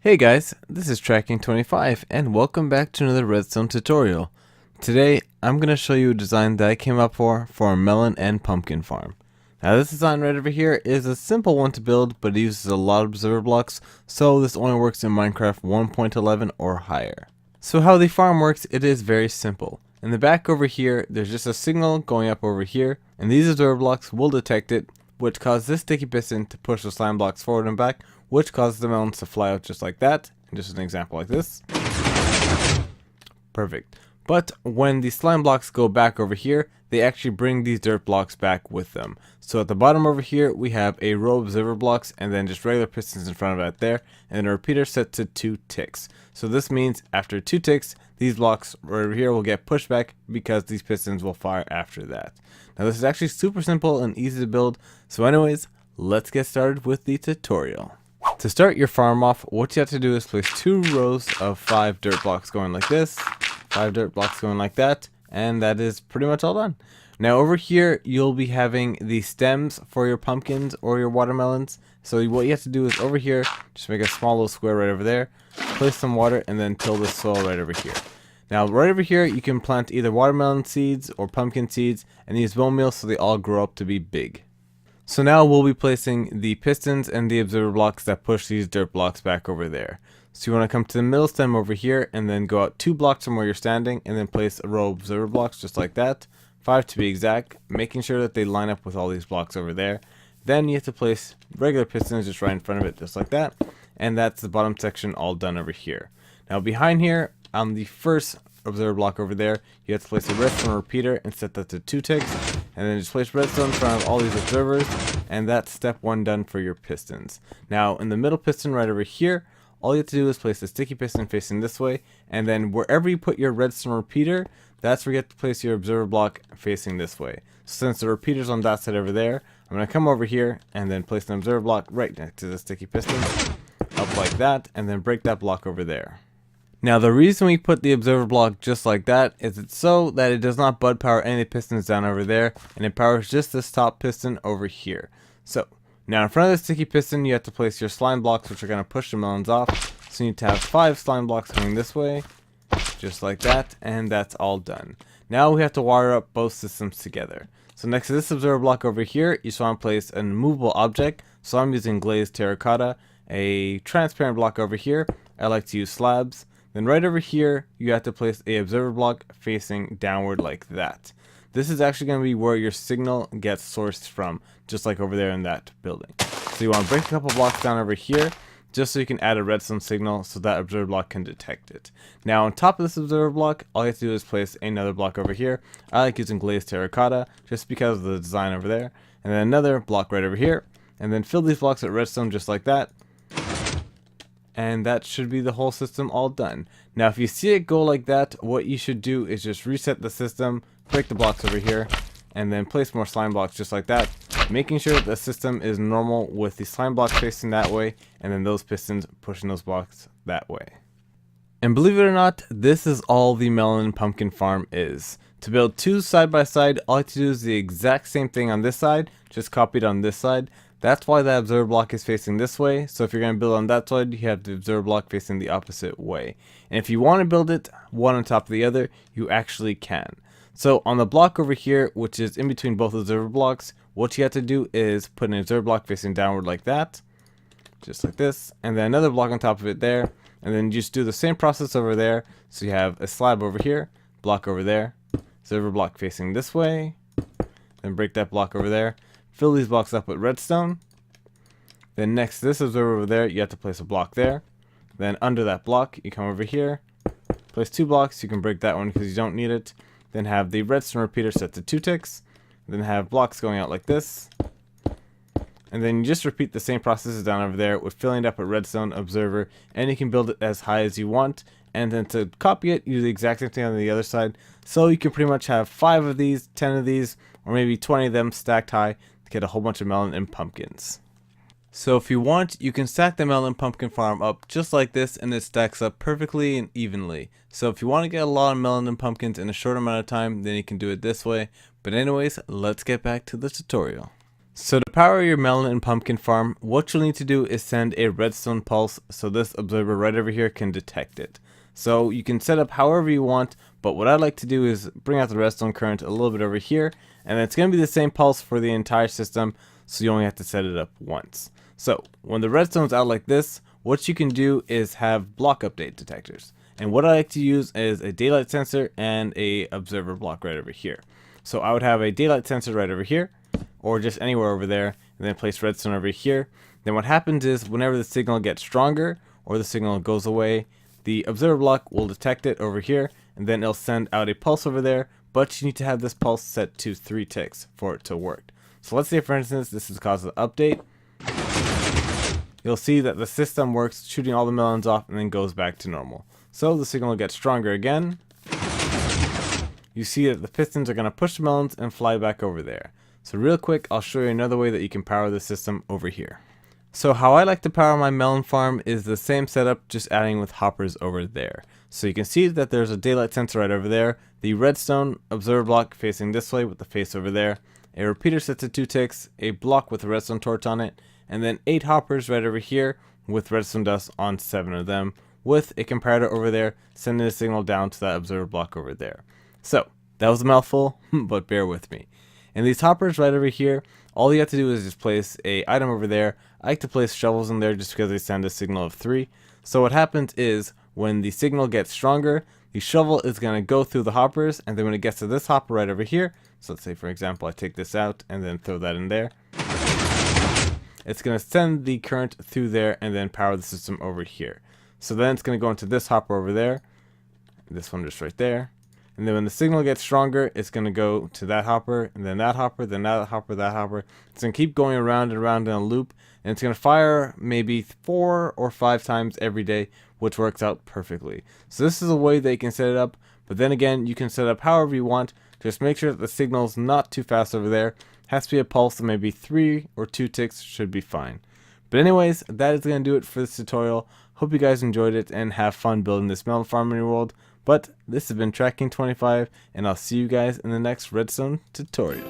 Hey guys, this is Tracking25 and welcome back to another redstone tutorial. Today I'm going to show you a design that I came up for a melon and pumpkin farm. Now this design right over here is a simple one to build, but it uses a lot of observer blocks, so this only works in Minecraft 1.11 or higher. So how the farm works, it is very simple. In the back over here, there's just a signal going up over here, and these observer blocks will detect it, which causes this sticky piston to push the slime blocks forward and back, which causes the melons to fly out just like that. And just an example like this. Perfect. But when the slime blocks go back over here, they actually bring these dirt blocks back with them. So at the bottom over here, we have a row of observer blocks and then just regular pistons in front of that there, and then a repeater set to 2 ticks. So this means after 2 ticks, these blocks right over here will get pushed back because these pistons will fire after that. Now this is actually super simple and easy to build. So anyways, let's get started with the tutorial. To start your farm off, what you have to do is place 2 rows of 5 dirt blocks going like this, 5 dirt blocks going like that, and that is pretty much all done. Now over here, you'll be having the stems for your pumpkins or your watermelons. So what you have to do is over here, just make a small little square right over there, place some water, and then till the soil right over here. Now right over here, you can plant either watermelon seeds or pumpkin seeds and use bone meal so they all grow up to be big. So now we'll be placing the pistons and the observer blocks that push these dirt blocks back over there. So you want to come to the middle stem over here and then go out 2 blocks from where you're standing and then place a row of observer blocks just like that, 5 to be exact, making sure that they line up with all these blocks over there. Then you have to place regular pistons just right in front of it just like that, and that's the bottom section all done over here. Now behind here, on the first observer block over there, you have to place a redstone repeater and set that to 2 ticks, and then just place redstone in front of all these observers, and that's step 1 done for your pistons. Now in the middle piston right over here, all you have to do is place the sticky piston facing this way, and then wherever you put your redstone repeater, that's where you have to place your observer block facing this way. So since the repeater's on that side over there, I'm going to come over here and then place an observer block right next to the sticky piston, up like that, and then break that block over there. Now the reason we put the observer block just like that is it's so that it does not bud power any of the pistons down over there, and it powers just this top piston over here. So now in front of the sticky piston, you have to place your slime blocks, which are going to push the melons off. So you need to have 5 slime blocks coming this way, just like that, and that's all done. Now we have to wire up both systems together. So next to this observer block over here, you just want to place an immovable object. So I'm using glazed terracotta, a transparent block over here. I like to use slabs. Then right over here, you have to place a observer block facing downward like that. This is actually going to be where your signal gets sourced from, just like over there in that building. So you want to break a couple blocks down over here, just so you can add a redstone signal so that observer block can detect it. Now on top of this observer block, all you have to do is place another block over here. I like using glazed terracotta, just because of the design over there. And then another block right over here. And then fill these blocks with redstone just like that. And that should be the whole system all done. Now if you see it go like that, what you should do is just reset the system, break the blocks over here, and then place more slime blocks just like that, making sure that the system is normal with the slime blocks facing that way, and then those pistons pushing those blocks that way. And believe it or not, this is all the melon and pumpkin farm is. To build 2 side by side, all you have to do is the exact same thing on this side, just copied on this side. That's why the observer block is facing this way. So if you're going to build on that side, you have the observer block facing the opposite way. And if you want to build it one on top of the other, you actually can. So on the block over here, which is in between both observer blocks, what you have to do is put an observer block facing downward like that, just like this, and then another block on top of it there, and then just do the same process over there. So you have a slab over here, block over there, observer block facing this way, then break that block over there. Fill these blocks up with redstone. Then next to this observer over there, you have to place a block there. Then under that block, you come over here, place 2 blocks. You can break that one because you don't need it. Then have the redstone repeater set to 2 ticks. Then have blocks going out like this. And then you just repeat the same processes down over there with filling it up with redstone observer, and you can build it as high as you want. And then to copy it, you do the exact same thing on the other side. So you can pretty much have 5 of these, 10 of these, or maybe 20 of them stacked high to get a whole bunch of melon and pumpkins. So if you want, you can stack the melon pumpkin farm up just like this, and it stacks up perfectly and evenly. So if you want to get a lot of melon and pumpkins in a short amount of time, then you can do it this way. But anyways, let's get back to the tutorial. So to power your melon and pumpkin farm, what you'll need to do is send a redstone pulse so this observer right over here can detect it. So you can set up however you want, but what I'd like to do is bring out the redstone current a little bit over here, and it's going to be the same pulse for the entire system, so you only have to set it up once. So when the redstone's out like this, what you can do is have block update detectors. And what I like to use is a daylight sensor and a observer block right over here. So I would have a daylight sensor right over here, or just anywhere over there, and then place redstone over here. Then what happens is whenever the signal gets stronger or the signal goes away, the observer block will detect it over here, and then it'll send out a pulse over there, but you need to have this pulse set to 3 ticks for it to work. So let's say, for instance, this is caused an update. You'll see that the system works, shooting all the melons off, and then goes back to normal. So the signal gets stronger again. You see that the pistons are going to push the melons and fly back over there. So real quick, I'll show you another way that you can power the system over here. So how I like to power my melon farm is the same setup, just adding with hoppers over there. So you can see that there's a daylight sensor right over there, the redstone observer block facing this way with the face over there, a repeater set to 2 ticks, a block with a redstone torch on it, and then 8 hoppers right over here with redstone dust on 7 of them, with a comparator over there sending a signal down to that observer block over there. So that was a mouthful, but bear with me. And these hoppers right over here, all you have to do is just place a item over there. I like to place shovels in there just because they send a signal of 3. So what happens is when the signal gets stronger, the shovel is going to go through the hoppers, and then when it gets to this hopper right over here, so let's say for example I take this out and then throw that in there, it's going to send the current through there and then power the system over here. So then it's going to go into this hopper over there, this one just right there. And then when the signal gets stronger, it's going to go to that hopper, and then that hopper, then that hopper, that hopper. It's going to keep going around and around in a loop, and it's going to fire maybe 4 or 5 times every day, which works out perfectly. So this is a way that you can set it up, but then again, you can set it up however you want. Just make sure that the signal's not too fast over there. It has to be a pulse of maybe 3 or 2 ticks should be fine. But anyways, that is going to do it for this tutorial. Hope you guys enjoyed it and have fun building this melon farm in your world. But this has been Tracking 25, and I'll see you guys in the next redstone tutorial.